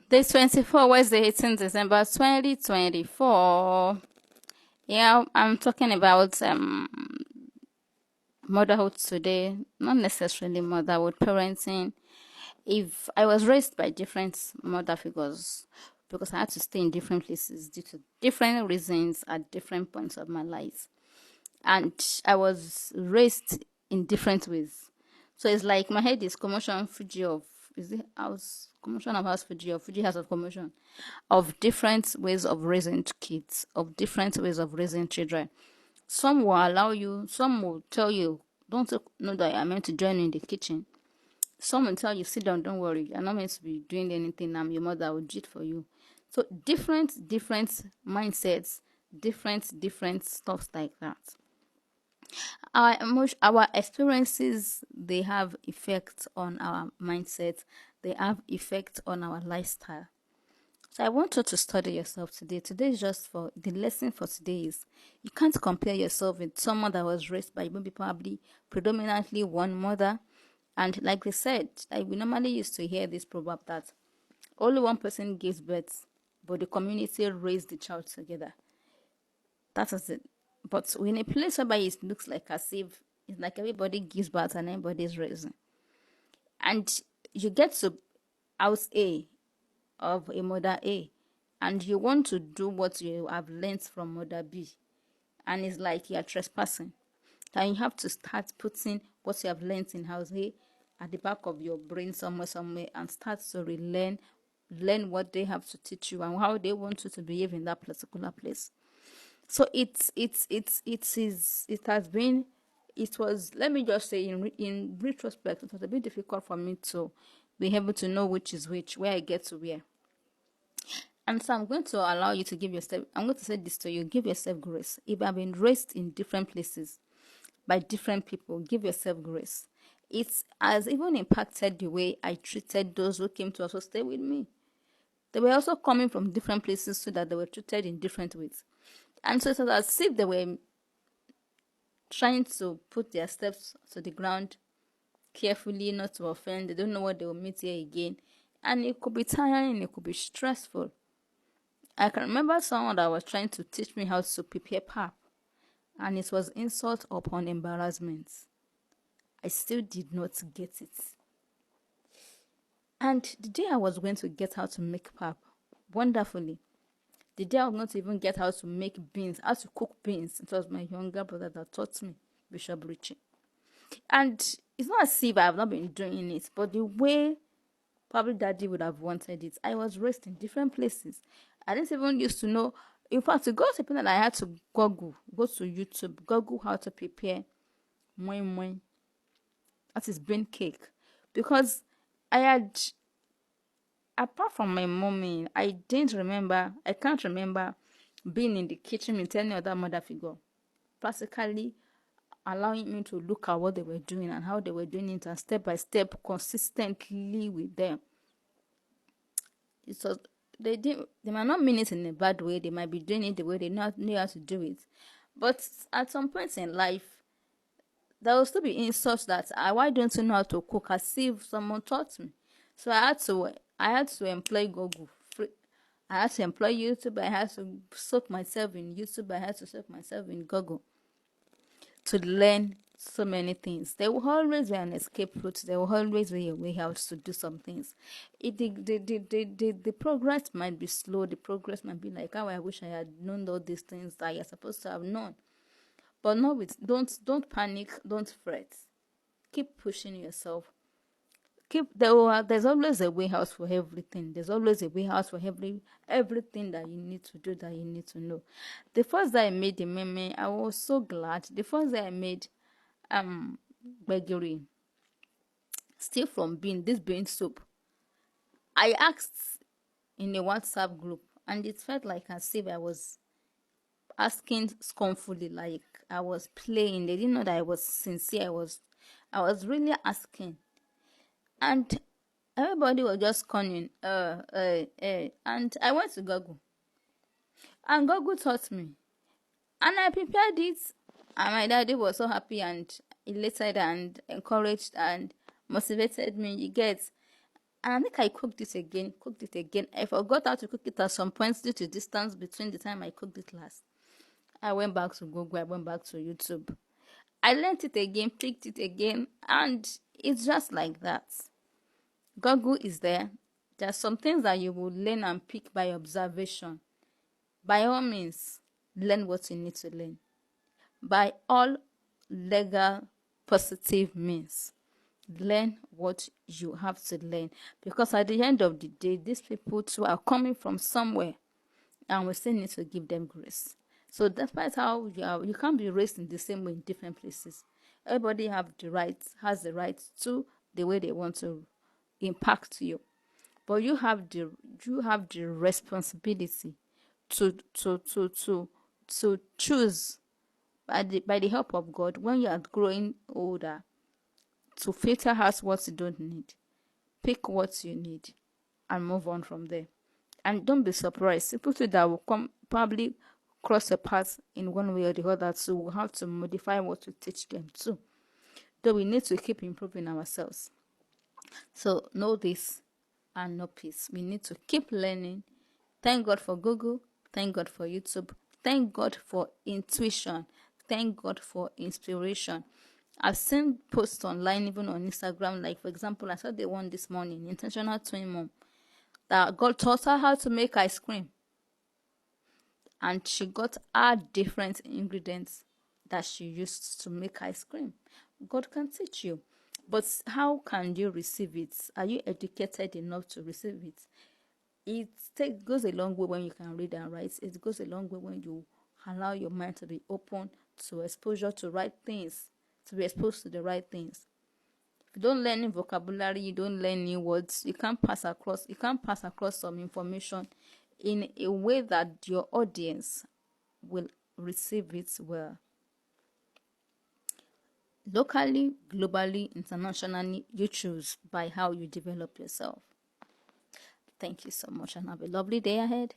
Day 24, Wednesday, 18 December 2024. Yeah, I'm talking about motherhood today, not necessarily motherhood, parenting. If I was raised by different mother figures, because I had to stay in different places due to different reasons at different points of my life, and I was raised in different ways. So it's like my head is commotion Fuji of is it house commotion of house Fuji or Fuji house of commotion of different ways of raising kids, of different ways of raising children. Some will allow you, some will tell you, don't know that you're meant to join in the kitchen. Some will tell you, sit down, don't worry, you're not meant to be doing anything. I'm your mother, I will do it for you. So different mindsets, different stuffs like that. Our experiences, they have effect on our mindset, they have effect on our lifestyle. So I want you to study yourself today. Today is just for the lesson for today is you can't compare yourself with someone that was raised by maybe probably predominantly one mother. And like they said, we normally used to hear this proverb that only one person gives birth, but the community raised the child together. That is it. But in a place whereby it looks like as if it's like everybody gives birth and everybody's raising. And you get to house A of a mother A and you want to do what you have learned from mother B, and it's like you're trespassing. Then you have to start putting what you have learned in house A at the back of your brain somewhere and start to learn what they have to teach you and how they want you to behave in that particular place. So it has been, it was, let me just say, in retrospect, it was a bit difficult for me to be able to know which is which, where I get to where. And so I'm going to allow you to give yourself, I'm going to say this to you, give yourself grace. If I've been raised in different places by different people, give yourself grace. It has even impacted the way I treated those who came to also stay with me. They were also coming from different places so that they were treated in different ways. And so it was as if they were trying to put their steps to the ground carefully, not to offend. They don't know what they will meet here again. And it could be tiring, it could be stressful. I can remember someone that was trying to teach me how to prepare pap, and it was insult upon embarrassment. I still did not get it. And the day I was going to get how to make pap, wonderfully, the day I was going to even get how to make beans, how to cook beans, it was my younger brother that taught me, Bishop Richie. And it's not as if I have not been doing it, but the way probably daddy would have wanted it. I was raised in different places. I didn't even used to know. In fact, to go to people that I had to go to YouTube, Google how to prepare moi moi. That is bean cake. Because I had, apart from my mommy, I can't remember being in the kitchen with any other mother figure. Practically allowing me to look at what they were doing and how they were doing it and step by step consistently with them. It was, they might not mean it in a bad way, they might be doing it the way they know how to do it. But at some point in life, there will still be insults that why don't you know how to cook, as if someone taught me. So I had to employ Google. I had to employ YouTube. I had to soak myself in YouTube. I had to soak myself in Google to learn so many things. There will always be an escape route. There will always be a way out to do some things. The progress might be slow. The progress might be like, oh, I wish I had known all these things that you're supposed to have known. But not with, don't panic, don't fret. Keep pushing yourself. There's always a way out for everything. There's always a way out for everything that you need to do, that you need to know. The first day I made the meme, I was so glad. The first day I made gbegiri, still from this bean soup, I asked in a WhatsApp group, and it felt like as if I was asking scornfully, like I was playing. They didn't know that I was sincere. I was really asking, and everybody was just conning. And I went to Google, and Google taught me, and I prepared it, and my daddy was so happy and elated and encouraged and motivated me. You get, And I think I cooked it again. I forgot how to cook it at some points due to distance between the time I cooked it last. I went back to Google, I went back to YouTube. I learned it again, picked it again, and it's just like that. Google is there. There are some things that you will learn and pick by observation. By all means, learn what you need to learn. By all legal, positive means, learn what you have to learn. Because at the end of the day, these people too are coming from somewhere, and we still need to give them grace. So despite how you can't be raised in the same way in different places. Everybody has the right to the way they want to impact you, but you have the responsibility to choose by the help of God when you are growing older, to filter out what you don't need, pick what you need, and move on from there. And don't be surprised, people too that will come probably cross a path in one way or the other, so we'll have to modify what we teach them too. Though we need to keep improving ourselves. So know this and know peace. We need to keep learning. Thank God for Google. Thank God for YouTube. Thank God for intuition. Thank God for inspiration. I've seen posts online, even on Instagram, like for example, I saw the one this morning, Intentional Twin Mom, that God taught her how to make ice cream. And she got her different ingredients that she used to make ice cream. God can teach you. But how can you receive it? Are you educated enough to receive it? Goes a long way when you can read and write. It goes a long way when you allow your mind to be open to exposure to right things, to be exposed to the right things. If you don't learn new vocabulary, you don't learn new words, you can't pass across some information in a way that your audience will receive it well. Locally, globally, internationally, you choose by how you develop yourself. Thank you so much and have a lovely day ahead.